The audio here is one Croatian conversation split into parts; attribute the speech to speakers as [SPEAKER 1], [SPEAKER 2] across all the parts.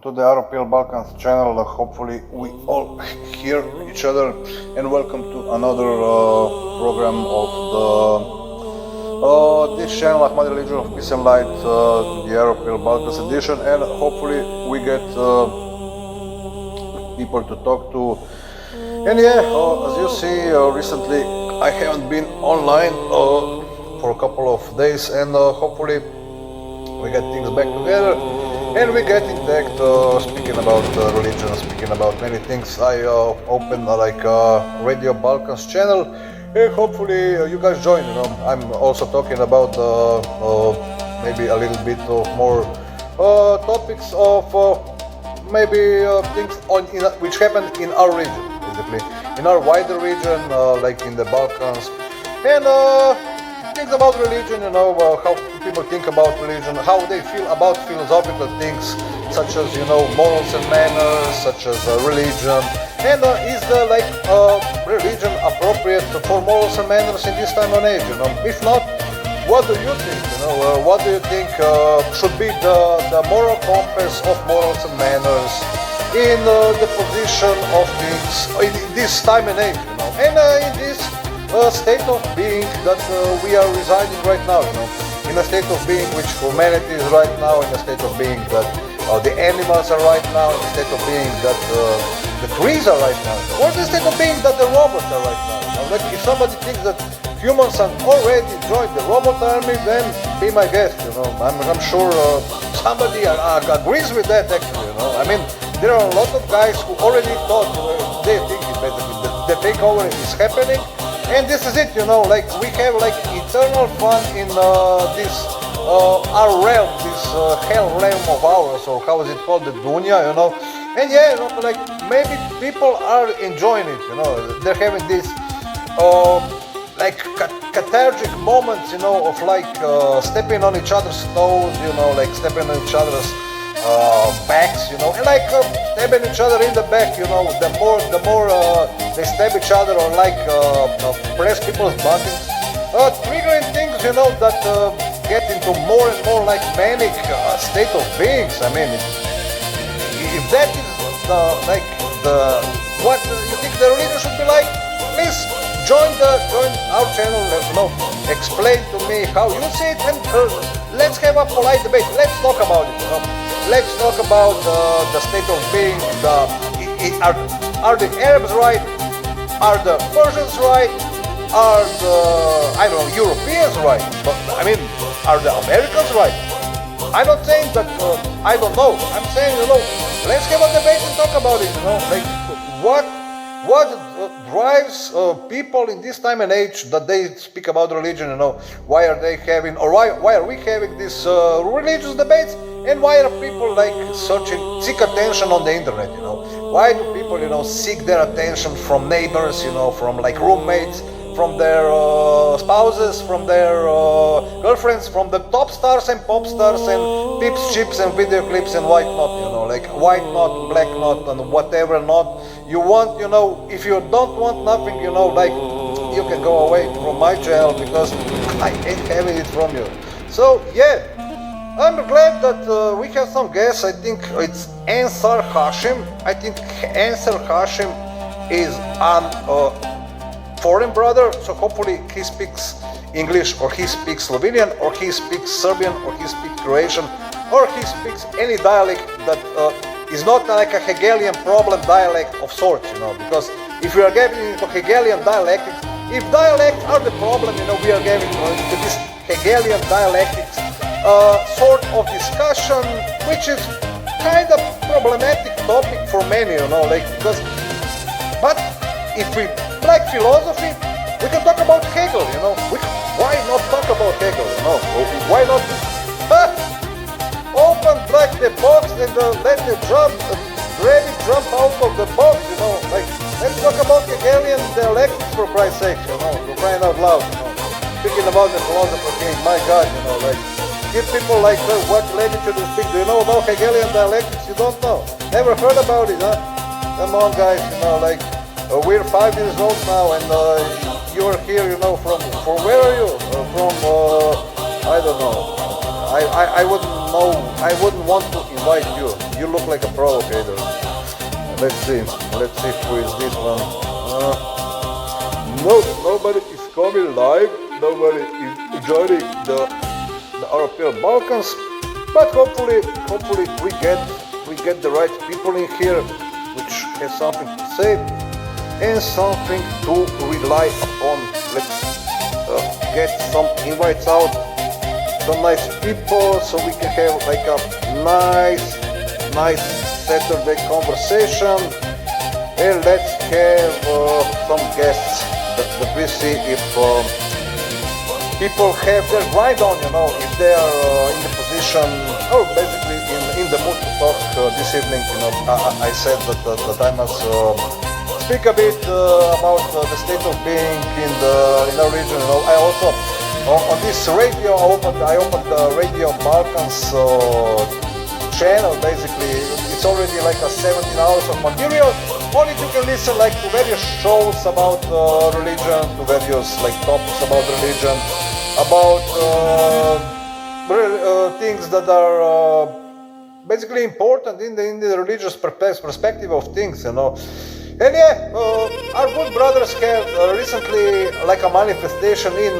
[SPEAKER 1] to the RPL Balkans channel. Hopefully we all hear each other, and welcome to another program of this channel, Ahmadi Religion of Peace and Light, the RPL Balkans edition, and hopefully we get people to talk to. And yeah, as you see, recently I haven't been online for a couple of days, and hopefully we get things back together and we get intact, speaking about religion, speaking about many things. I opened Radio Balkans channel, and hopefully you guys join. I'm also talking about maybe a little bit of more topics of maybe things which happen in our region, basically in our wider region, like in the Balkans, and things about religion, how people think about religion, how they feel about philosophical things, such as, morals and manners, such as religion, and is the religion appropriate for morals and manners in this time and age, If not, what do you think, what do you think should be the moral compass of morals and manners in the position of things in this time and age, and in this state of being that we are residing right now, in a state of being which humanity is right now, in a state of being that the animals are right now, in a state of being that the trees are right now, or the state of being that the robots are right now. Like if somebody thinks that humans have already joined the robot army, then be my guest, I'm sure somebody agrees with that actually, I mean, there are a lot of guys who already thought, they think basically the takeover is happening. And this is it, we have eternal fun in this our realm, this hell realm of ours, or how is it called, the dunya, And yeah, maybe people are enjoying it, they're having this cathartic moments, of stepping on each other's toes, stepping on each other's backs, and stabbing each other in the back, the more they stab each other or press people's buttons, triggering things, that get into more and more manic state of beings. I mean, if that is what you think the religion should be like, please join our channel, explain to me how you see it, and let's have a polite debate. Let's talk about it, Let's talk about the state of being. Are the Arabs right? Are the Persians right? Are the Europeans right? But I mean, are the Americans right? I'm not saying that I don't know. I'm saying, let's have a debate and talk about it. What drives people in this time and age that they speak about religion? Why are they having, or why are we having these religious debates? And why are people seek attention on the internet? Why do people seek their attention from neighbors? From roommates, from their spouses, from their girlfriends, from the top stars and pop stars and pips, chips and video clips and white not? White not, black not, and whatever not you want. If you don't want nothing, you can go away from my channel because I ain't having it from you. So yeah. I'm glad that we have some guests. I think it's Ansar Hashim. I think Ansar Hashim is a foreign brother, so hopefully he speaks English, or he speaks Slovenian, or he speaks Serbian, or he speaks Croatian, or he speaks any dialect that is not like a Hegelian problem dialect of sorts, because if we are getting into Hegelian dialectics, if dialects are the problem, we are getting into this Hegelian dialectics sort of discussion, which is kind of problematic topic for many, because, but if we like philosophy, we can talk about Hegel, why not talk about Hegel, why not open the box and let the rabbit jump out of the box, let's talk about Hegelian dialectics for Christ's sake, for crying out loud, speaking about the philosopher king, my God, give people what language you speak. Do you know about Hegelian dialectics? You don't know. Never heard about it, huh? Come on, guys. We're 5 years old now, and you're here. From where are you? From I don't know. I wouldn't know. I wouldn't want to invite you. you look like a provocator. Let's see who is this one. No, nobody is coming live. Nobody is joining the European Balkans. But hopefully we get the right people in here, which has something to say and something to rely upon. Let's get some invites out, some nice people, so we can have like a nice Saturday conversation. And let's have some guests that we see if people have their grind on, if they are in the position, or basically in the mood to talk this evening. I said that I must speak a bit about the state of being in our region. I also on this radio I opened the Radio Balkans channel. Basically, it's already like 17 hours of material. On it you can listen like to various shows about religion, to various like topics about religion, about things that are basically important in the religious perspective of things, And yeah, our good brothers had recently like a manifestation in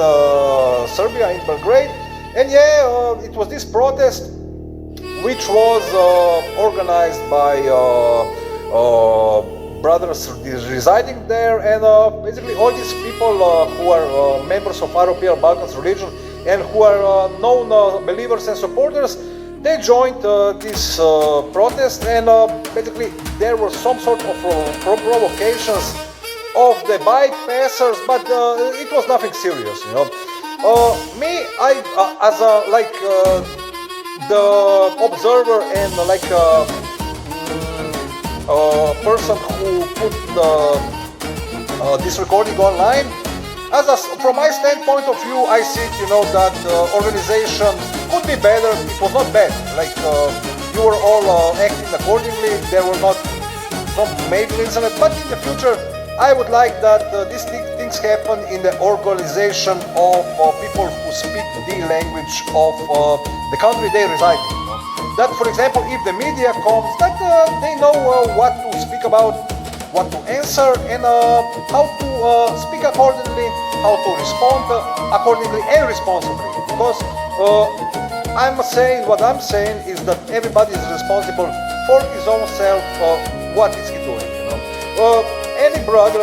[SPEAKER 1] Serbia, in Belgrade. And yeah, it was this protest which was organized by brothers residing there, and basically all these people who are members of European Balkans religion and who are known believers and supporters, they joined this protest, and basically there were some sort of provocations of the bike passers, but it was nothing serious, Me, I as the observer and person who put this recording online, from my standpoint of view, I see that organization could be better. It was not bad. You were all acting accordingly. There were not some major incidents, but in the future, I would like that these things happen in the organization of people who speak the language of the country they reside in. That, for example, if the media comes, that they know what to speak about, what to answer, and how to speak accordingly, how to respond accordingly and responsibly. Because what I'm saying is that everybody is responsible for his own self, what is he doing, Any brother,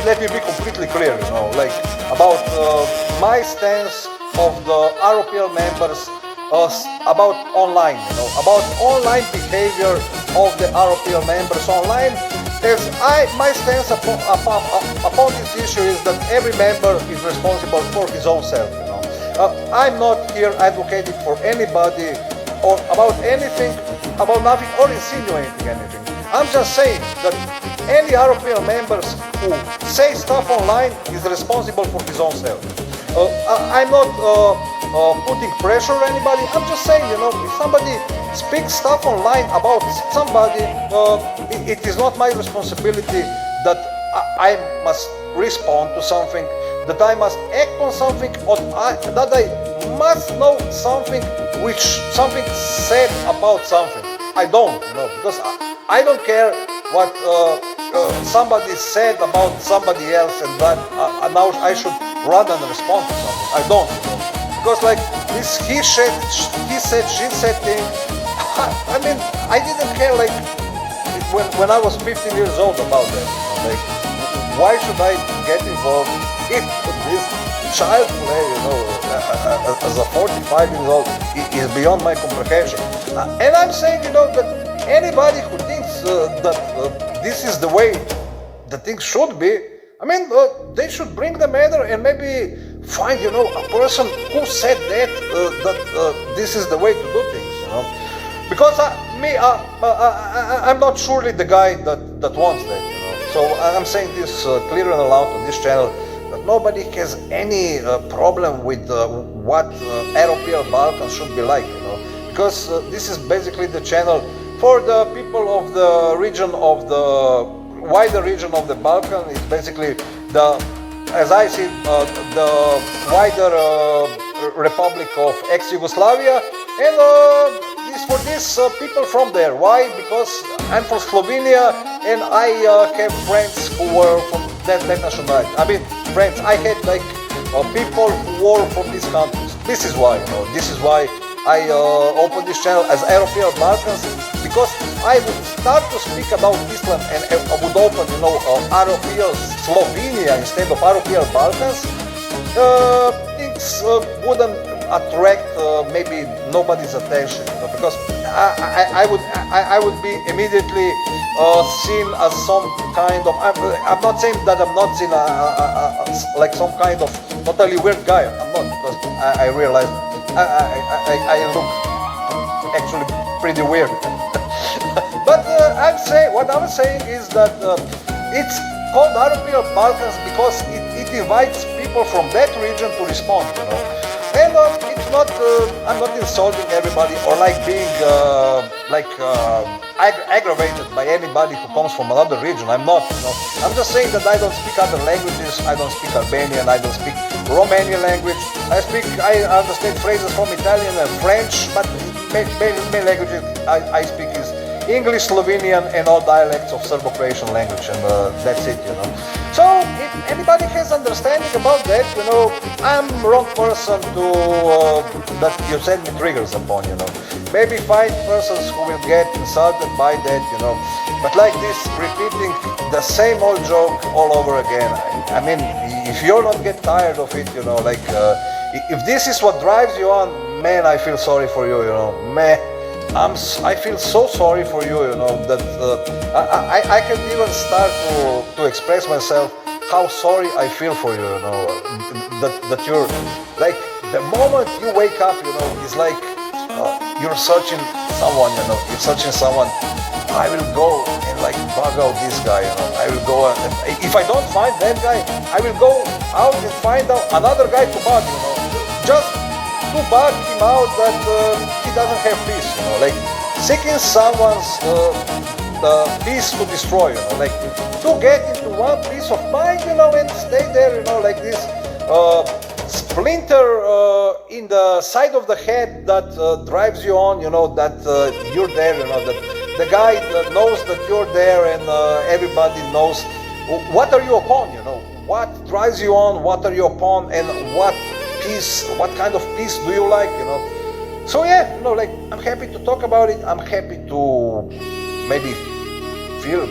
[SPEAKER 1] let me be completely clear, about my stance of the European members about online, about online behavior of the European members online. My stance upon this issue is that every member is responsible for his own self. I'm not here advocating for anybody or about anything, about nothing, or insinuating anything. I'm just saying that any European members who say stuff online is responsible for his own self. I'm not putting pressure on anybody. I'm just saying, if somebody speaks stuff online about somebody, it is not my responsibility that I must respond to something, that I must act on something, or that I must know something said about something. I don't, because I don't care what somebody said about somebody else, and that now I should run and respond to something. I don't, because this he said, she said thing. I mean, I didn't care when I was 15 years old about that. Why should I get involved in this child play? As a 45 years old, is beyond my comprehension. And I'm saying, that anybody who thinks that this is the way the things should be, I mean, they should bring the matter and maybe find, a person who said that this is the way to do things, Because I'm not surely the guy that wants that, So I'm saying this clear and loud on this channel, that nobody has any problem with what European Balkans should be like, Because this is basically the channel for the people of the region of the wider region of the Balkan. It's basically as I see, the wider Republic of ex-Yugoslavia, and is for these people from there. Why? Because I'm from Slovenia and I have friends who were from that nationality. I mean, friends. I had like people who were from these countries. This is why, this is why I opened this channel as European Balkans, because I would start to speak about Islam and I would open, European Slovenia instead of European Balkans. Things wouldn't attract maybe nobody's attention, because I would be immediately seen as some kind of. I'm not saying that I'm not seen like some kind of totally weird guy. I'm not, because I realize I look actually pretty weird. But what I'm saying is that it's called European Balkans because it invites people from that region to respond, And it's not, I'm not insulting everybody or like being aggravated by anybody who comes from another region. I'm not, I'm just saying that I don't speak other languages. I don't speak Albanian. I don't speak Romanian language. I understand phrases from Italian and French, but main languages I speak is English, Slovenian, and all dialects of Serbo-Croatian language, and that's it, So, if anybody has understanding about that, I'm wrong person to that you send me triggers upon, Maybe find persons who will get insulted by that, But like this, repeating the same old joke all over again. I mean, if you're not get tired of it, if this is what drives you on, man, I feel sorry for you, man. I feel so sorry for you, that I can even start to express myself how sorry I feel for you, that you're like the moment you wake up, it's like you're searching someone, you're searching someone. I will go and like bug out this guy, I will go and if I don't find that guy, I will go out and find out another guy to bug, just to bug him out that he doesn't have peace, like seeking someone's peace to destroy, like to get into one piece of mind, and stay there, like this splinter in the side of the head that drives you on, that you're there, that the guy that knows that you're there and everybody knows what are you upon, what drives you on, what are you upon, and what kind of peace do you like, So yeah, like I'm happy to talk about it. I'm happy to maybe feel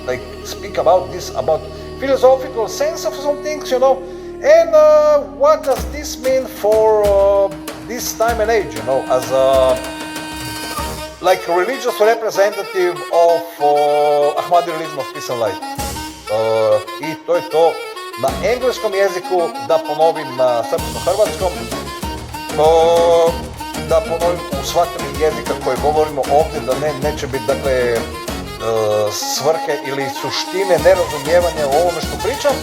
[SPEAKER 1] like speak about this, about philosophical sense of some things, And what does this mean for this time and age, as a like religious representative of Ahmadi religion of peace and light. I to je to. Na engleskom jeziku, da ponovim na srpsko-hrvatskom, da ponovim u sva tri jezika koje govorimo ovdje, da neće biti dakle svrhe ili suštine nerazumijevanja u ovome što pričam.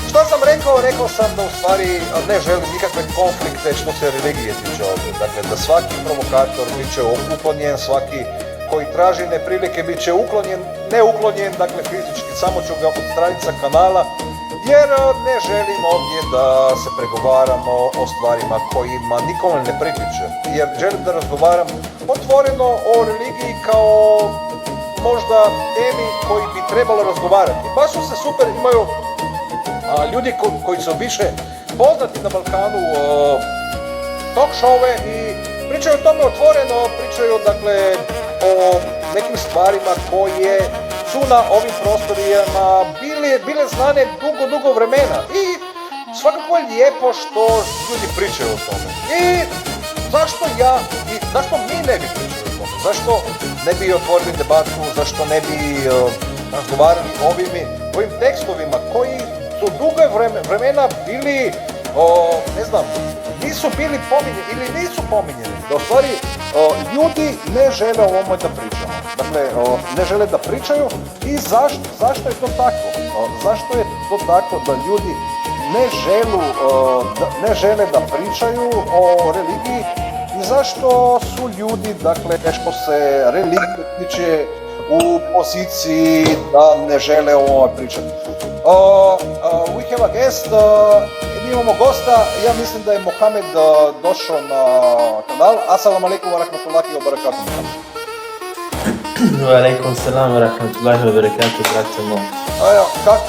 [SPEAKER 1] Što sam rekao? Rekao sam da u stvari ne želim nikakve konflikte što se religije tiče ovdje. Dakle, da svaki provokator bit će uklonjen, svaki koji traži neprilike bit će ne uklonjen, dakle fizički, samo ću ga odstraniti sa kanala, jer ne želim ovdje da se pregovaramo o stvarima kojima nikome ne pritiče. Jer želim da razgovaram otvoreno o religiji kao možda temi koji bi trebalo razgovarati. Baš su se super, imaju ljudi koji su više poznati na Balkanu, talk showe i pričaju o tome otvoreno, pričaju dakle o nekim stvarima koje su na ovim prostorima bile znane dugo vremena i svakako je lijepo što ljudi pričaju o tome. I zašto mi ne bi pričali o tome? Zašto ne bi otvorili debatu, zašto ne bi razgovarali o ovim tekstovima koji su dugo vremena bili, nisu bili pominjeni ili nisu pominjeni. Da u stvari ljudi ne žele o ovome da pričamo. Dakle, ne žele da pričaju i zašto je to tako? Zašto je to tako da ljudi ne žele da pričaju o religiji i zašto su ljudi, dakle, što se religije tiče u poziciji da ne žele o ovome pričati? We have a guest, imamo gosta, ja mislim da je Mohamed došao na kanal. Assalamu alaikum wa rahmatullahi wa barakatuh.
[SPEAKER 2] Wa alaikum salam wa rahmatullahi wa barakatuh, brate moj.
[SPEAKER 1] Evo,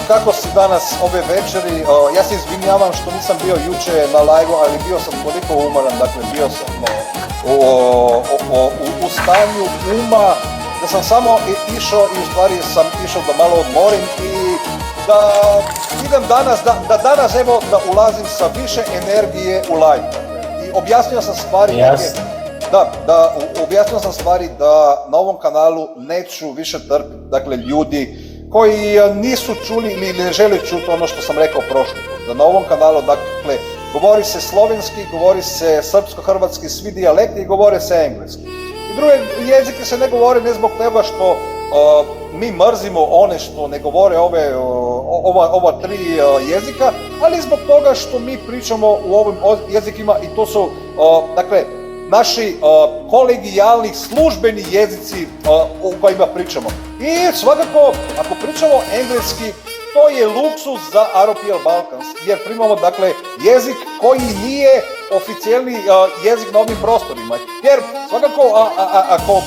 [SPEAKER 1] kako si danas ove večeri? Ja se izvinjavam što nisam bio juče na live-u, ali bio sam toliko umoran, dakle bio sam u stanju uma da sam samo išao i u stvari sam išao da malo odmorim i da idem danas, da danas evo da ulazim sa više energije u live. I objasnio sam stvari objasnio sam stvari da na ovom kanalu neću više trpiti, dakle ljudi koji nisu čuli ili ne žele čuti ono što sam rekao prošli put. Da na ovom kanalu, dakle, govori se slovenski, govori se srpsko-hrvatski, svi dijalekti i govore se engleski. I druge jezike se ne govore ne zbog toga što mi mrzimo one što ne govore ova tri jezika, ali zbog toga što mi pričamo u ovim jezikima i to su, dakle, naši kolegijalni službeni jezici o kojima pričamo. I svakako, ako pričamo engleski, to je luksuz za RPL Balkans, jer primamo, dakle, jezik koji nije oficijalni jezik na ovim prostorima. Jer svakako, ako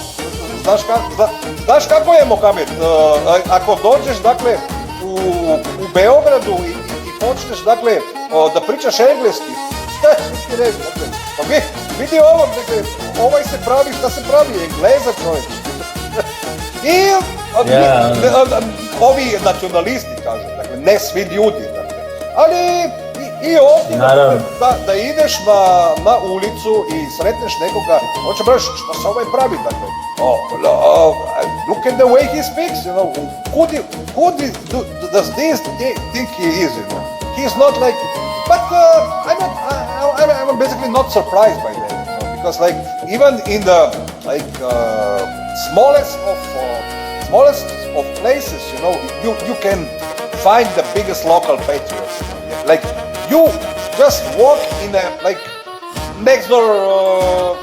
[SPEAKER 1] znaš kako je, Mohamed, ako dođeš, dakle, u Beogradu i počneš, dakle, da pričaš engleski, šta ti reći, dakle, pa vidi ovo, dakle, ovaj se pravi, šta se pravi, Engleza čovjek. I ovi nacionalisti kažu, dakle, ne svi ljudi, dakle, ali i ovdje, da ideš na ulicu i sretneš nekoga, on će braš, šta se ovaj pravi, dakle, look at the way he speaks, you know, who does this think he is, you know, he's not like, but I'm basically not surprised by that, you know, because like, even in the, like, smallest of places, you know, you can find the biggest local patriots. Like, you just walk in a, like, next door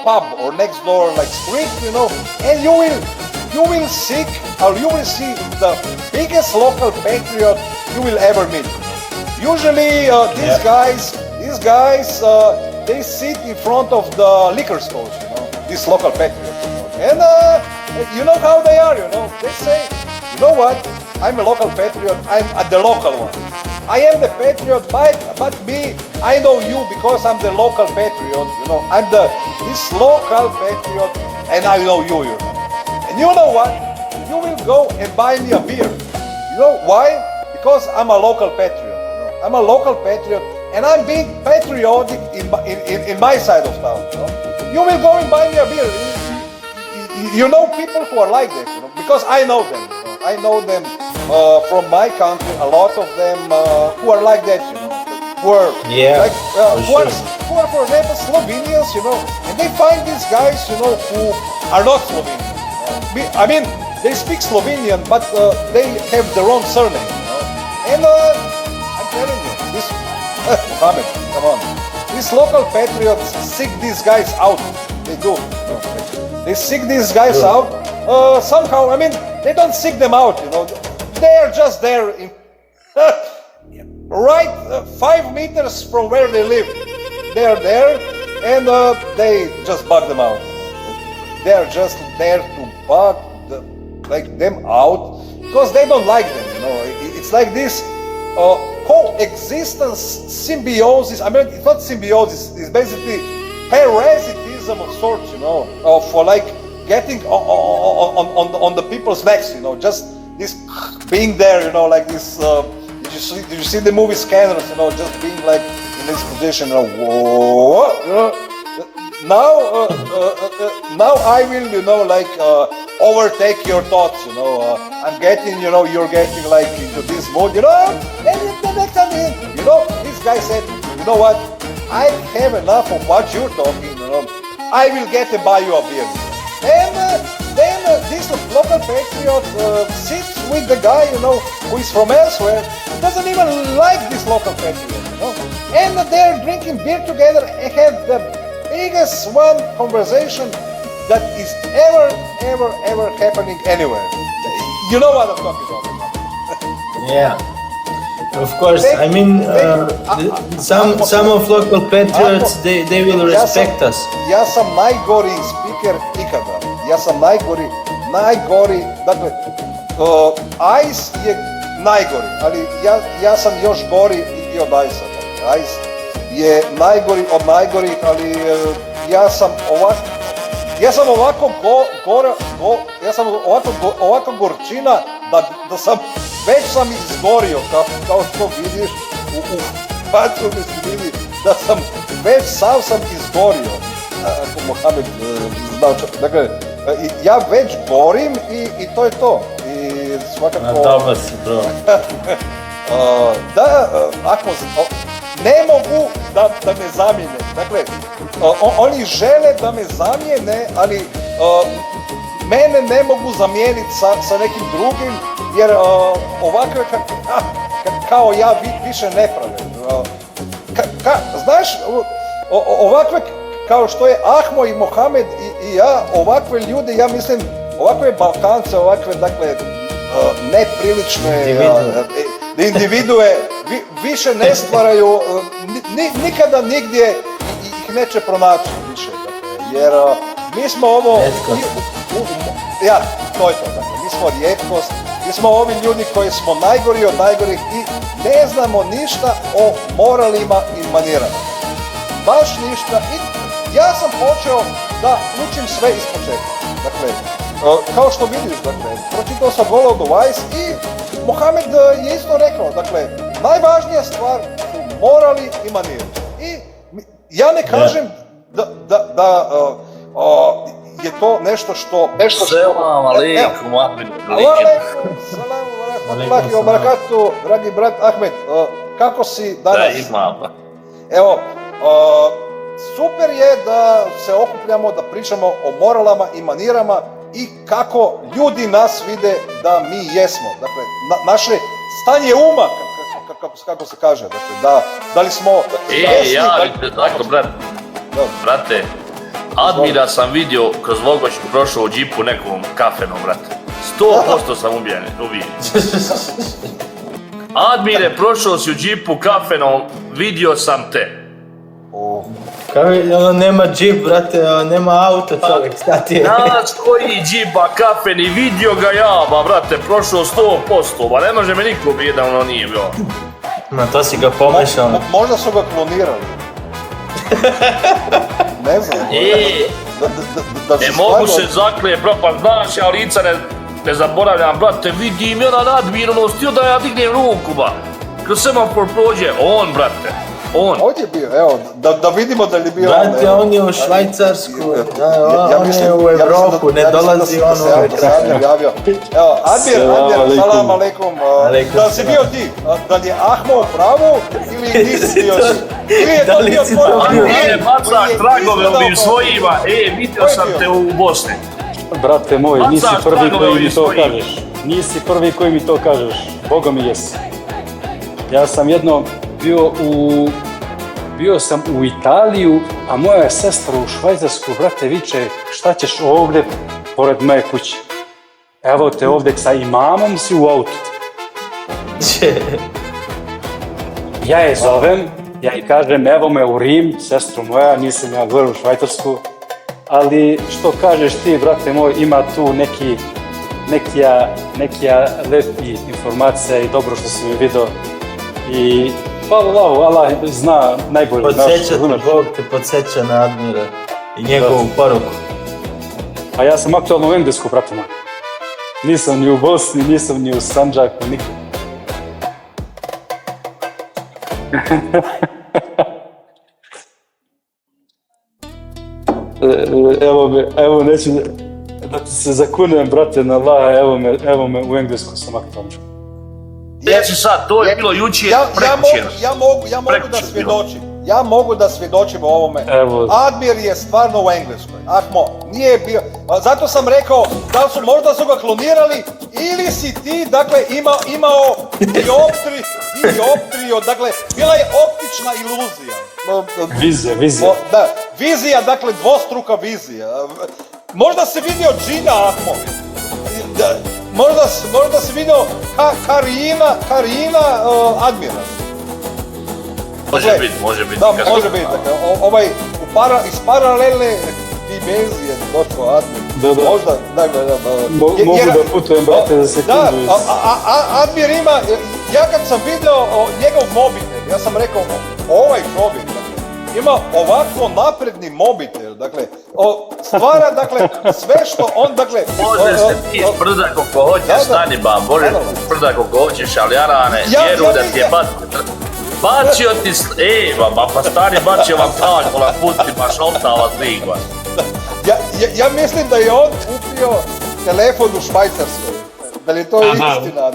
[SPEAKER 1] pub or next door, like, street, you know, and you will see the biggest local patriot you will ever meet. Usually, these guys, they sit in front of the liquor stores, you know, these local patriots. And you know how they are, you know, they say, you know what, I'm a local patriot, I'm the local one. I am the patriot, but me, I know you because I'm the local patriot, you know, I'm this local patriot and I know you, you know. And you know what, you will go and buy me a beer. You know why? Because I'm a local patriot, you know, I'm a local patriot and I'm being patriotic in my side of town, you know. You will go and buy me a beer. You know people who are like that, you know, because I know them. You know? I know them from my country. A lot of them who are like that, you know, who are like who are, for example, Slovenians, you know, and they find these guys, you know, who are not Slovenian. I mean, they speak Slovenian, but they have their own surname, you know. And I'm telling you, this Mohammed, come on, these local patriots seek these guys out. They do. You know? They seek these guys out somehow. I mean, they don't seek them out, you know. They are just there, right 5 meters from where they live. They are there, and they just bug them out. They are just there to bug them out because they don't like them, you know. It's like this coexistence, symbiosis. I mean, it's not symbiosis. It's basically parasitism of sorts, you know, for like getting on the people's necks, you know, just this being there, you know, like this. Did you see the movie Scanners? You know, just being like in this position, you know, whoa, you know. Now I will, you know, like overtake your thoughts, you know. I'm getting, you know, you're getting like into this mood, you know. And the next time, you know, this guy said, you know what? I have enough of what you're talking, you know. I will get and buy you a beer. And then this local patriot sits with the guy, you know, who is from elsewhere, doesn't even like this local patriot, you know. And they're drinking beer together and have the biggest one conversation that is ever happening anywhere. You know what I'm talking about.
[SPEAKER 2] Yeah. Of course, I mean, some of local patriots, they will respect us.
[SPEAKER 1] Ja sam najgori speaker ikada. Ja sam najgori, dakle, Ice je najgori, ali ja sam još gori i od Ice-a. Dakle, Ice je najgori od najgorih, ali ja sam ovako gorčina da sam već sam izgorio, kao što vidiš u facu mi se vidi da sam već sam izgorio, ako Mohamed znao čak. Dakle, ja već gorim i to je to. I svakako...
[SPEAKER 2] Dobar si, bro.
[SPEAKER 1] Ne mogu da me zamijene. Dakle, oni žele da me zamijene, ali mene ne mogu zamijeniti sa nekim drugim, jer ovakve kao ja više ne prave. Znaš, ovakve kao što je Ahmo i Mohamed i ja, ovakve ljude, ja mislim, ovakve Balkance, ovakve, dakle, neprilične individue više ne stvaraju, nikada nigdje ih neće pronaći više, dakle, jer mi smo ovo... Ja, to je to, dakle, mi smo rijetkost, mi smo ovi ljudi koji smo najgori od najgorih i ne znamo ništa o moralima i manirama. Baš ništa. I ja sam počeo da učim sve iz početka. Dakle, kao što vidiš, dakle, pročitao sam Follow the Wise i Mohamed je isto rekao, dakle, najvažnija stvar su morali i maniri. I ja ne kažem da je to nešto što...
[SPEAKER 3] Selam alaikum, Ahmed.
[SPEAKER 1] Alaikum, salam, dragi brat Ahmed, kako si danas?
[SPEAKER 3] Da, imam.
[SPEAKER 1] Evo, super je da se okupljamo, da pričamo o moralama i manirama i kako ljudi nas vide da mi jesmo. Dakle, naše stanje uma, kako se kaže, dakle, da li smo...
[SPEAKER 3] Dakle, brate, Admira sam vidio kroz Logoć prošao u džipu nekom kafenom, brate. 100% sam ubijen. Admire, prošao si u džipu kafenom, vidio sam te.
[SPEAKER 2] Nema džip, brate, nema auto, čovjek, šta ti je?
[SPEAKER 3] Nas koji džipa kafeni, vidio ga ja, ba, brate, prošao 100%, ba ne može me niko biti da ono nije bio.
[SPEAKER 2] Ma to si ga pomešao.
[SPEAKER 1] Možda su ga klonirali. Ne znam.
[SPEAKER 3] Ne mogu se zaklije, pa znaš, ja lica ne zaboravljam, brate, vidim ja na Admiru, stio da ja dignem ruku, ba. Kroz semafor prođe, on, brate, on.
[SPEAKER 1] Ovdje je bio, evo, da vidimo da li je bio on.
[SPEAKER 2] Brate, on je u Švajcarsku, on je u Evropu, ne dolazi on u ekran.
[SPEAKER 1] Evo, Admir, salam alaikum. Da li si bio ti? Da li je Ahmo u pravu ili nisi bio ti? Ili je to bio tvoj?
[SPEAKER 3] Admire, bacak tragove ovim svojima, vidio sam te u Bosni.
[SPEAKER 4] Brate moj, nisi prvi koji mi to kažeš. Nisi prvi koji mi to kažeš. Boga mi jesi. Ja sam jedno bio sam u Italiju, a moja sestra u Švajcarsku, brate, viče, šta ćeš ovdje pored moje kuće? Evo te ovdje sa imamom si u autu. Ja je zovem, ja i kažem, evo me u Rim, sestru moja, nisam ja gore u Švajcarsku, ali što kažeš ti, brate moj, ima tu nekija lepi informacija i dobro što si mi vidio. I hvala Allahu, Allah zna najbolje.
[SPEAKER 2] Bog te podsjeća na Admira i njegovu poruku.
[SPEAKER 4] A ja sam aktualno u Englesku, brate moj. Nisam ni u Bosni, nisam ni u Sandžaku, nikad. Evo neću da ti se zakunem, brate, na Allaha, evo me u Englesku sam aktualno.
[SPEAKER 3] Jesi sad, to je bilo jučer,
[SPEAKER 1] Ja mogu da svjedočim o ovome. Admir je stvarno u Engleskoj. Ahmo, nije bio. Zato sam rekao, možda su ga klonirali ili si ti, dakle, imao dioptriju, dakle, bila je optična iluzija.
[SPEAKER 4] Vizija.
[SPEAKER 1] Da, vizija, dakle, dvostruka vizija. Možda si vidio džina, Ahmo. možda si vidio Karina Admiral.
[SPEAKER 3] Može biti.
[SPEAKER 1] Da, može biti. Dakle, iz paralelne dimenzije došao Admir.
[SPEAKER 2] Da.
[SPEAKER 1] Možda, dakle,
[SPEAKER 2] Mogu da putujem, brate, za sekundu.
[SPEAKER 1] Da, Admir ima, ja kad sam vidio njegov mobitel, ja sam rekao, ovaj čovjek, dakle, ima ovako napredni mobitel, dakle, stvara, dakle, sve što on, dakle...
[SPEAKER 3] Može se ti sprda koliko hoćeš, stani ba, može se sprda koliko hoćeš, ali Jarane, vjeru da ti je bacio ti, pa stani bacio vam talj, kola puti, pa šoptava slikva.
[SPEAKER 1] Ja mislim da je on kupio telefon u Švajcarskoj. Da li je to istina?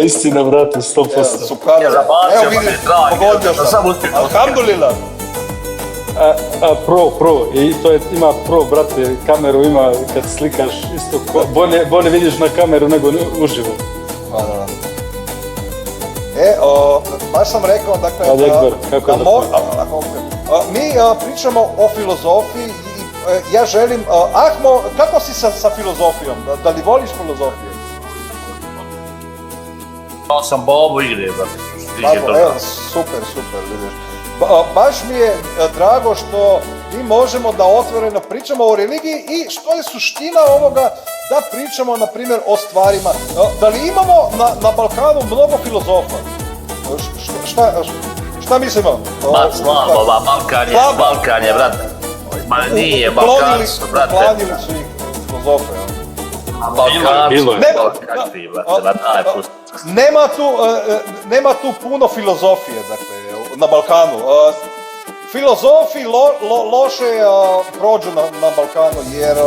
[SPEAKER 2] Istina, brate, 100%.
[SPEAKER 1] Sukara. Evo vidiš, pogodio sam. Alhamdulillah.
[SPEAKER 2] Pro, i to ima pro, brate, kameru ima kad slikaš isto, bolje vidiš na kameru nego uživo.
[SPEAKER 1] Baš sam rekao, dakle, mi pričamo o filozofiji i ja želim, Ahmo, kako si sa filozofijom? Da li voliš filozofiju?
[SPEAKER 3] Ja sam babu igre,
[SPEAKER 1] Evo, super, vidiš. Baš mi je drago što mi možemo da otvoreno pričamo o religiji i što je suština ovoga da pričamo, na primjer, o stvarima. Da li imamo na Balkanu mnogo filozofa? Šta mislimo?
[SPEAKER 3] Ma slabo, Balkan je, brate. Ma nije Balkansko, brate.
[SPEAKER 1] Uklanili su ih filozofe. Nema tu puno filozofije, dakle, na Balkanu. Filozofi loše prođu na Balkanu, jer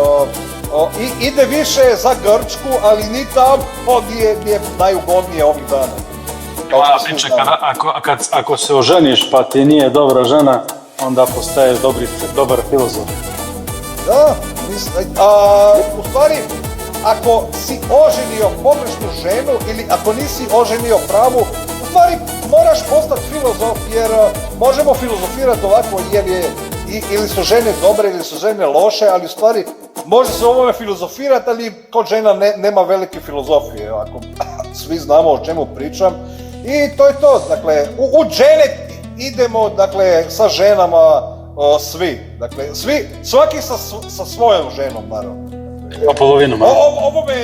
[SPEAKER 1] ide više za Grčku, ali ni tamo nije najugodnije ovih dana.
[SPEAKER 4] Priča, ako se oženiš pa ti nije dobra žena, onda postaješ dobar filozof.
[SPEAKER 1] Da, u stvari, ako si oženio pogrešnu ženu ili ako nisi oženio pravu, u stvari moraš postati filozof, jer možemo filozofirati ovako jer je ili su žene dobre ili su žene loše, ali u stvari može se o ovome filozofirati, ali kod žena nema velike filozofije, ako svi znamo o čemu pričam. I to je to, dakle, u džene idemo, dakle, sa ženama svi, dakle, svaki sa svojom ženom, naravno.
[SPEAKER 4] Pa polovinom.
[SPEAKER 1] Ovome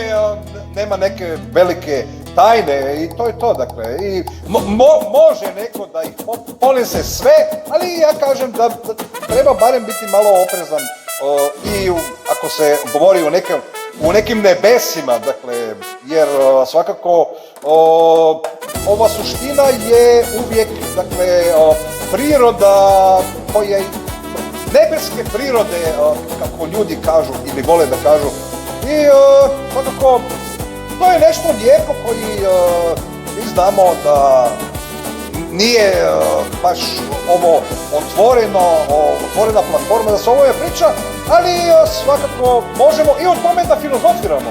[SPEAKER 1] nema neke velike tajne i to je to, dakle, i može neko da ih ponese sve, ali ja kažem da treba barem biti malo oprezan i ako se govori u nekim nebesima, dakle, jer svakako ova suština je uvijek, dakle, priroda koja nebeske prirode, kako ljudi kažu ili vole da kažu. I svakako, to je nešto lijepo koji mi znamo da nije baš ovo otvorena platforma da se ovome priča, ali svakako možemo i o tome da filozofiramo,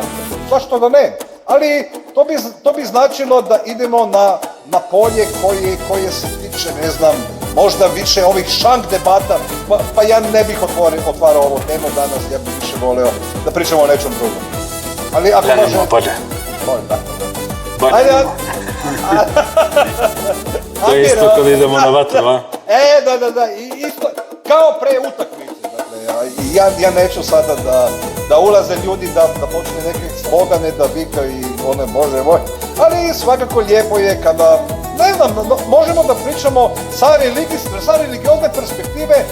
[SPEAKER 1] zašto da ne? Ali to bi značilo da idemo na polje koje se tiče, ne znam, možda više ovih šank debata, pa ja ne bih otvarao ovu temu danas, ja bih više volio da pričamo o nečem drugom. Ali ako može...
[SPEAKER 4] Bolje.
[SPEAKER 1] Ajde,
[SPEAKER 2] to je isto kad idemo na vatru, a?
[SPEAKER 1] Da, isto, kao pre utakmice, dakle, ja neću sada da ulaze ljudi, da počne neke slogane, da vikaju i one, bože moj, ali svakako lijepo je kada, ne znam, možemo da pričamo sa religiozne perspektive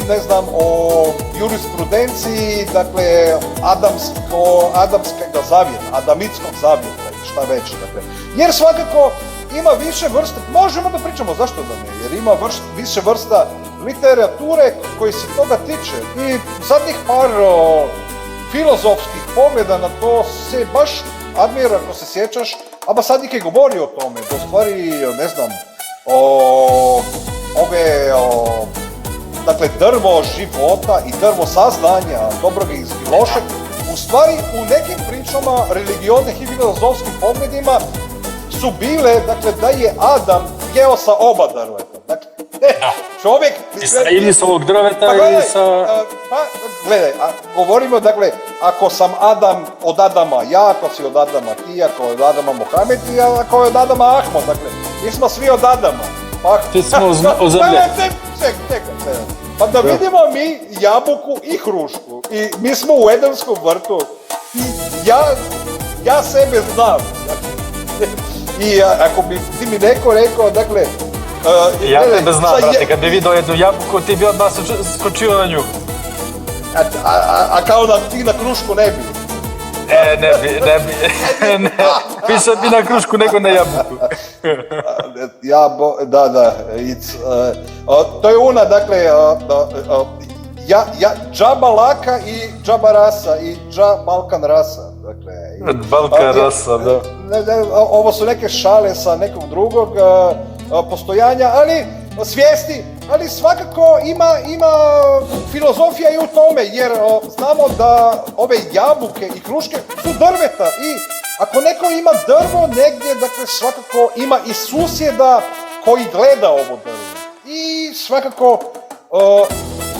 [SPEAKER 1] ne znam, o jurisprudenciji, dakle, adamskog zavjeta, adamitskog zavjeta i šta već, dakle, jer svakako ima više vrsta, možemo da pričamo, zašto da ne, jer ima više vrsta literature koji se toga tiče i zadnjih par filozofskih pogleda na to se baš, Admir, ako se sjećaš, ambasadnik je govorio o tome, da u stvari, ne znam, dakle, drvo života i drvo saznanja, dobrog i lošeg, u stvari u nekim pričama religioznih i filozofskih pogledima su bile, dakle, da je Adam jeo sa oba drveta. Dakle, čovjek...
[SPEAKER 4] I sa Ivnisovog drveta
[SPEAKER 1] Pa gledaj,
[SPEAKER 4] i sa...
[SPEAKER 1] gledaj, govorimo dakle, ako sam Adam od Adama, ja ako si od Adama, ti ako od Adama Mohamed i ako je od Adama Ahmad, dakle, mi smo svi od Adama. Pa,
[SPEAKER 4] Ti smo od zemlje.
[SPEAKER 1] Čekaj. Pa da vidimo mi jabuku i hrušku i mi smo u Edenskom vrtu i ja sebe znam. I ako bi ti mi neko rekao, dakle...
[SPEAKER 4] Ja tebe znam, brate, kad bi vidio jednu jabuku, ti bi od nas skočio na nju.
[SPEAKER 1] A kao da ti na krušku ne bi?
[SPEAKER 4] Ne bi. Više bi na krušku nego na jabuku.
[SPEAKER 1] Da, to je ona, dakle, džaba laka i džaba rasa i Balkan rasa, dakle.
[SPEAKER 4] Balkan rasa, da.
[SPEAKER 1] Ovo su neke šale sa nekog drugog postojanja, ali svijesti, ali svakako ima filozofija i u tome, jer znamo da ove jabuke i kruške su drveta i ako neko ima drvo negdje, dakle svakako ima i susjeda koji gleda ovo drvo. I svakako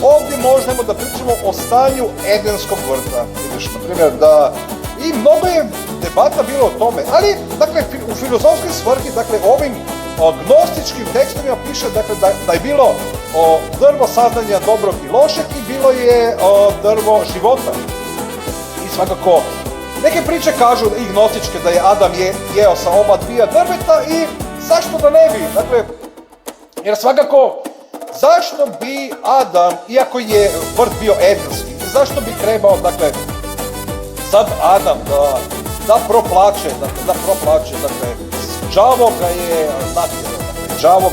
[SPEAKER 1] ovdje možemo da pričamo o stanju Edenskog vrta. Vidiš, na primjer, da i mnogo je debata bilo o tome, ali dakle u filozofskoj svrhi, dakle ovim gnostičkim tekstovima piše dakle, da je bilo drvo saznanja dobrog i lošeg i bilo je drvo života. I svakako neke priče kažu i gnostičke da je Adam jeo sa oba dvije drveta i zašto da ne bi? Dakle, jer svakako zašto bi Adam, iako je vrt bio edenski, zašto bi trebao, dakle, sad Adam da proplače, dakle, đavo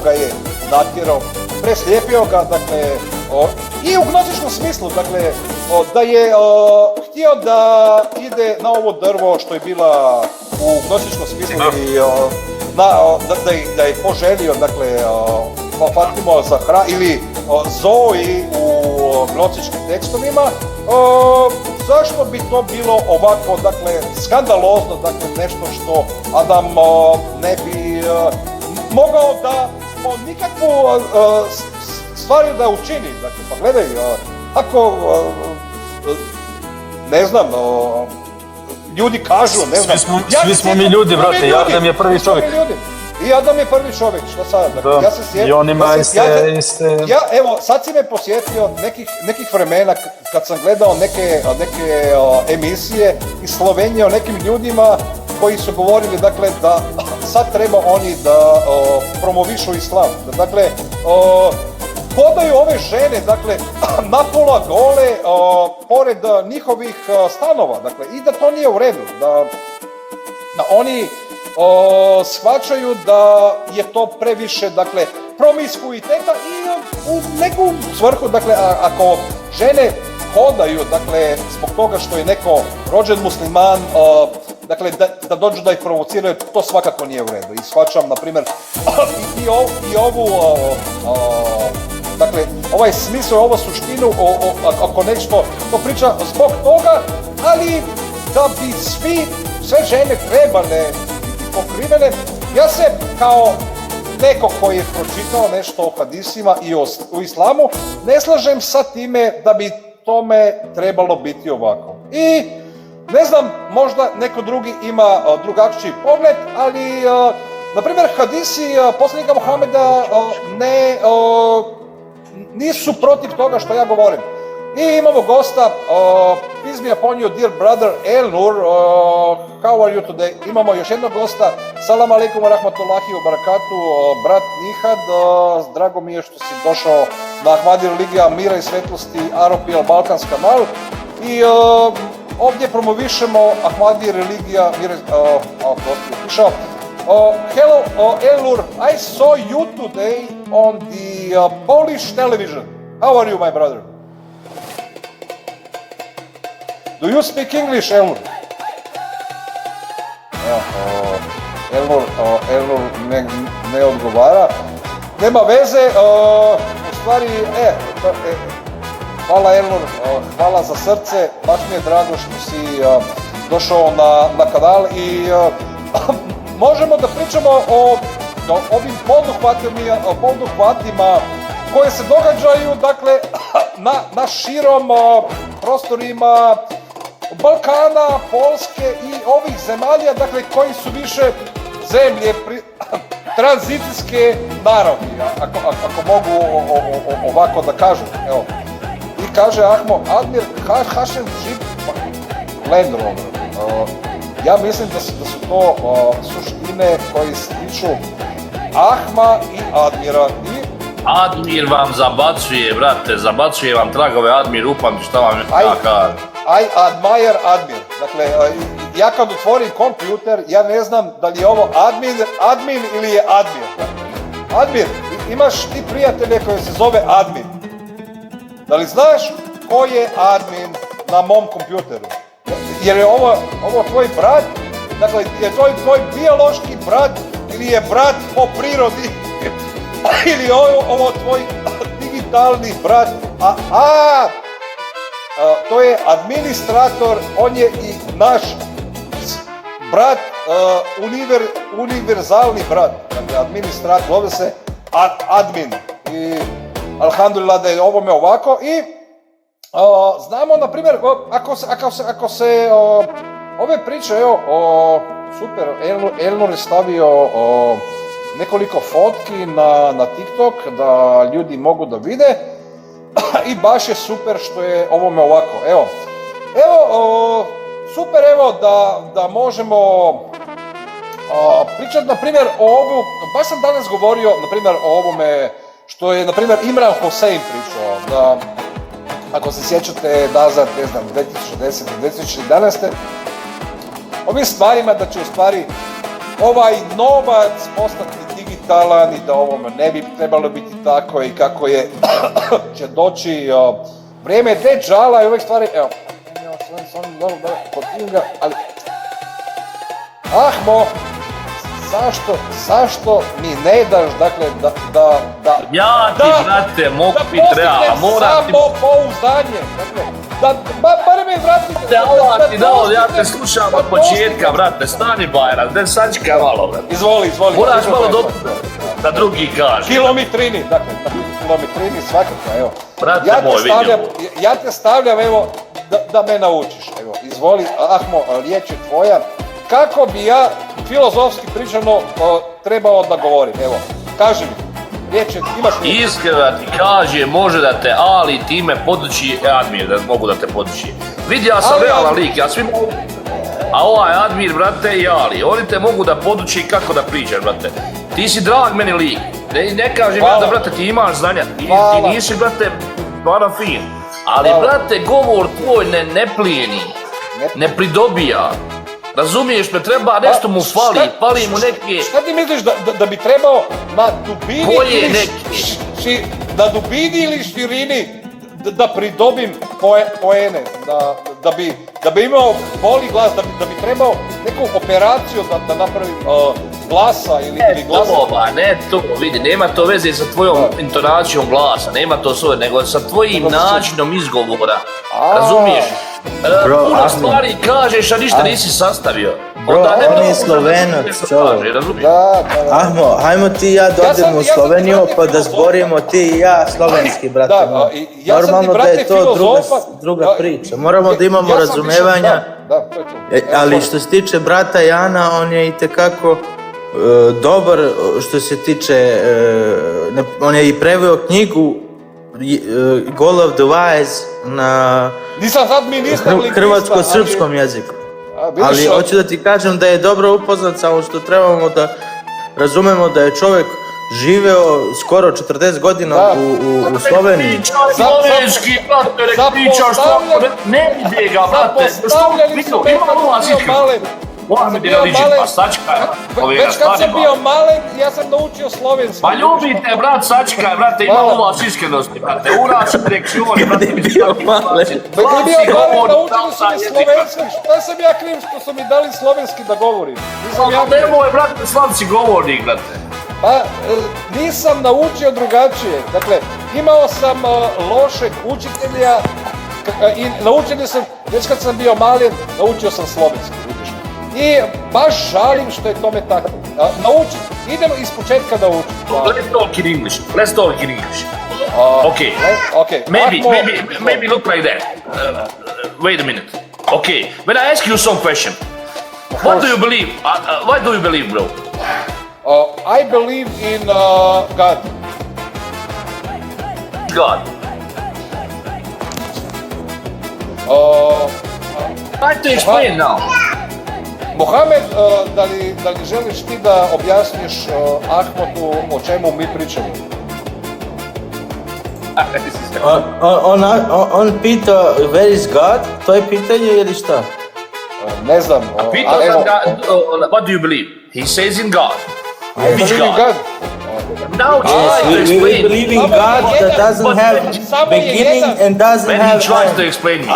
[SPEAKER 1] ga je natjerao, preslijepio ga, dakle, i u gnostičkom smislu, dakle, da je htio da ide na ovo drvo što je bila u gnostičkom smislu i da je poželio, dakle, Fatimo Zahra ili Zoe u gnostičkim tekstovima, zašto bi to bilo ovako, dakle, skandalozno, dakle, nešto što Adam ne bi mogao da nikakvu stvari da učini, dakle, pa gledaj, ako, ne znam, ljudi kažu, ne znam.
[SPEAKER 4] Svi smo mi ljudi, brate, i Adam je prvi čovjek.
[SPEAKER 1] I Adam je prvi čovjek, što sad, dakle, ja se sjetim.
[SPEAKER 4] I on ima iste...
[SPEAKER 1] Evo, sad si me posjetio nekih vremena kad sam gledao neke emisije iz Slovenije o nekim ljudima koji su govorili, dakle, da sad treba oni da promovišu islam. Dakle, hodaju ove žene, dakle, napola gole, pored njihovih stanova, dakle, i da to nije u redu, da oni shvaćaju da je to previše, dakle, promiskuiteta i u neku svrhu, dakle, ako žene hodaju, dakle, zbog toga što je neko rođen musliman, dakle, da dođu da ih provociraju, to svakako nije u redu. I shvaćam, na primjer, i ovu, dakle, ovaj smisao, ovu suštinu, ako nešto to priča zbog toga, ali da bi sve žene trebale pokrivene. Ja se kao neko koji je pročitao nešto o hadisima i o islamu ne slažem sa time da bi tome trebalo biti ovako. I ne znam, možda neko drugi ima drugačiji pogled, ali na primjer hadisi poslanika Muhameda nisu protiv toga što ja govorim. I imamo gosta, peace be upon you, dear brother Elnur, how are you today? Imamo još jednog gosta, salam alaikum wa rahmatullahi wa barakatuh, brat Nihad, drago mi je što si došao na Ahmadi religija mira i svetlosti Aropijal Balkanski kanal. I ovdje promovišemo Ahmadi religija mira i hello Elnur, I saw you today on the Polish television. How are you, my brother? Do you speak English, Elnur? Elnur ne odgovara. Nema veze, u stvari, hvala Elnur, hvala za srce, baš mi je drago što si došao na kanal i možemo da pričamo o ovim poduhvatima koje se događaju, dakle, na širom prostorima Balkana, Polske i ovih zemalja, dakle, koji su više zemlje tranzicijske naravi, ako mogu ovako da kažem, evo. I kaže Ahmo, Admir Hašem Žip Land Rover. Ja mislim da su to suštine koji se tiču Ahma i Admira.
[SPEAKER 3] Admir vam zabacuje, brate, zabacuje vam tragove Admir, upamti šta vam ja kažem.
[SPEAKER 1] I admire Admir. Dakle, ja kad otvorim kompjuter, ja ne znam da li je ovo admin ili je Admir. Admir, imaš ti prijatelje koji se zove Admin. Da li znaš ko je admin na mom kompjuteru? Jer je ovo tvoj brat, dakle, je tvoj biološki brat ili je brat po prirodi ili je ovo tvoj digitalni brat, to je administrator, on je i naš brat, univerzalni brat, dakle, administrator, zove se admin i alhamdulillah da je ovome ovako i znamo, na primjer, ako se ove priče, evo, super, Elnor je stavio nekoliko fotki na TikTok da ljudi mogu da vide i baš je super što je ovome ovako, evo, super, evo, da možemo pričati, na primjer, o ovu, baš sam danas govorio, na primjer, o ovome što je, na primjer, Imran Hosein pričao, da, ako se sjećate nazad, ne znam, 2010. 2011. ovim stvarima da će u stvari ovaj novac postati digitalan i da ovome ne bi trebalo biti tako i kako je će doći vrijeme Dejjala i ove stvari, evo, ali Ahmo, zašto mi ne daš, dakle, da
[SPEAKER 3] ja ti, brate, mogu biti realan, moram ti...
[SPEAKER 1] Samopouzdanje, dakle, barem me vratite...
[SPEAKER 3] Ja te slušam od početka, brate, stani Bajra, ne sačka malo, brate.
[SPEAKER 1] Izvoli.
[SPEAKER 3] Moraš malo da drugi kaže.
[SPEAKER 1] Kilometrini, dakle, kilometrini svakako, evo.
[SPEAKER 3] Brate moj, vidimo.
[SPEAKER 1] Ja te stavljam, evo, da me naučiš, evo, izvoli, Ahmo, riječ je tvoja. Kako bi ja, filozofski pričano, trebao da govorim, evo, kaži mi, riječ je, imaš riječ.
[SPEAKER 3] Iskreno ti kaže, može da te Ali time podući, Admir, da mogu da te podući. Vidi, ja sam realan lik, ja svi mogu... A ovaj Admir, brate, i Ali, oni te mogu da podući kako da pričaš, brate. Ti si drag meni lik, ne kažem ja da, brate, ti imaš znanja, ti nisi, brate, stvarno fin. Ali, brate, govor tvoj ne plijeni, ne pridobija. Razumiješ me, treba nešto mu fali mu neke...
[SPEAKER 1] Šta ti misliš da bi trebao na dubini ili širini da pridobim poene, da bi imao boli glas, da bi trebao neku operaciju da napravim glasa ili glasa?
[SPEAKER 3] Ne to, vidi, nema to veze sa tvojom intonacijom glasa, nema to svoje, nego sa tvojim načinom izgovora, razumiješ? Puno stvari kažeš, a ništa nisi sastavio.
[SPEAKER 5] Bro, on je Slovenac, čovjek. Ahmo, hajmo ti i ja dođemo u Sloveniju pa da zborimo ti i ja slovenski, brate. Normalno da je to druga priča. Moramo da imamo razumevanja. Ali što se tiče brata Jana, on je itekako dobar što se tiče, on je i preveo knjigu Goal of the Wise na hrvatsko-srpskom jeziku. Ali hoću da ti kažem da je dobro upoznat, samo što trebamo da razumemo da je čovjek živeo skoro 40 godina u Sloveniji.
[SPEAKER 3] Slovenski, brate, nek pričaš to, ne ide ga, brate, što vidio, ima ova zitka. Moram ti da ličim, pa sačkaj,
[SPEAKER 1] već kad sam bio malen, ja sam naučio slovenski.
[SPEAKER 3] Pa ljubite, brat, sačkaj, brate, ima ova iskrenosti, brate, uraču direkcioni, brate,
[SPEAKER 5] bio malen.
[SPEAKER 1] Kad sam bio malen, naučili su mi slovenski, šta sam ja kriv što su mi dali slovenski da govorim?
[SPEAKER 3] Nemoj, brate, slavci govornik, brate.
[SPEAKER 1] Pa, nisam naučio drugačije, dakle, imao sam lošeg učitelja i naučili sam, već kad sam bio malen, naučio sam slovenski, vidiš. I baš žalim što je tome tako. Idemo iz početka da učim.
[SPEAKER 3] Let's talk in English. Okay. Maybe look like that. Wait a minute. Okay. When I ask you some question, what do you believe? What do you believe, bro?
[SPEAKER 1] I believe in God.
[SPEAKER 3] God. Try to explain now.
[SPEAKER 1] Mohamed, da li želiš ti da objasniš Ahmetu o čemu mi pričamo?
[SPEAKER 5] On pita where is God? To je pitanje ili šta?
[SPEAKER 1] Ne znam.
[SPEAKER 3] What do you believe? He says in God.
[SPEAKER 1] I believe in God.
[SPEAKER 3] Now try to explain.
[SPEAKER 5] We believe in God that doesn't have beginning and doesn't
[SPEAKER 3] When
[SPEAKER 5] have
[SPEAKER 3] he tries
[SPEAKER 5] end.
[SPEAKER 3] to explain me,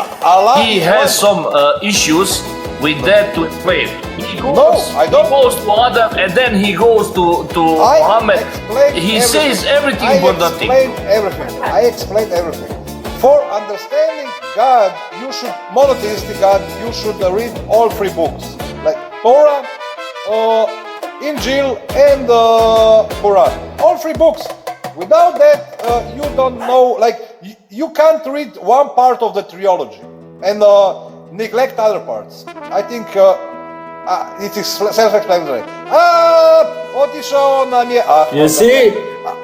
[SPEAKER 3] he has some issues with that to explain. He goes to Adam and then he goes to Muhammad. He says everything but nothing.
[SPEAKER 1] I explained everything. For understanding God, you should, monotheistic God, you should read all three books. Like Torah, Injil and Quran. All three books. Without that, you don't know, like, you can't read one part of the trilogy and neglect other parts. I think it is self-explanatory. Otišao nam je Ahmo.
[SPEAKER 5] You see?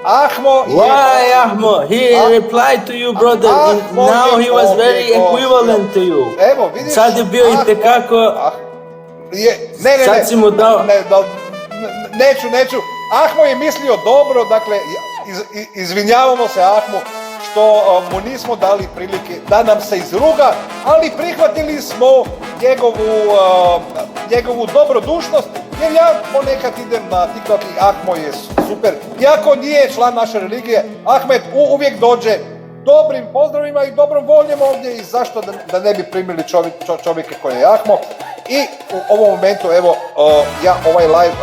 [SPEAKER 1] Ahmo.
[SPEAKER 5] Why Ahmo? He replied to you, brother, and now he was very equivalent to you.
[SPEAKER 1] Evo, vidiš?
[SPEAKER 5] Sad je bio itekako... Sad si mu dao...
[SPEAKER 1] Neću. Ahmo je mislio dobro, dakle, izvinjavamo se Ahmu što mu nismo dali prilike da nam se izruga, ali prihvatili smo njegovu dobrodušnost, jer ja ponekad idem na TikTok i Ahmo je super. Iako nije član naše religije, Ahmed uvijek dođe dobrim pozdravima i dobrom voljem ovdje i zašto da ne bi primili čovjeka koji je Ahmo. I u ovom momentu, evo, ja ovaj live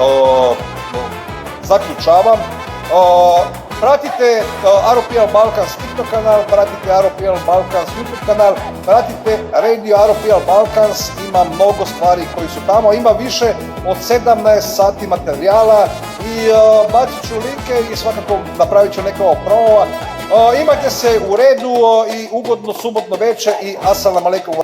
[SPEAKER 1] zaključavam. Pratite ROPL Balkans TikTok kanal, pratite ROPL Balkans YouTube kanal, pratite Radio ROPL Balkans, ima mnogo stvari koji su tamo, ima više od 17 sati materijala i bacit ću linke i svakako napravit ću nekog promova. Imajte se u redu i ugodno subotno večer i assalamu alaikum.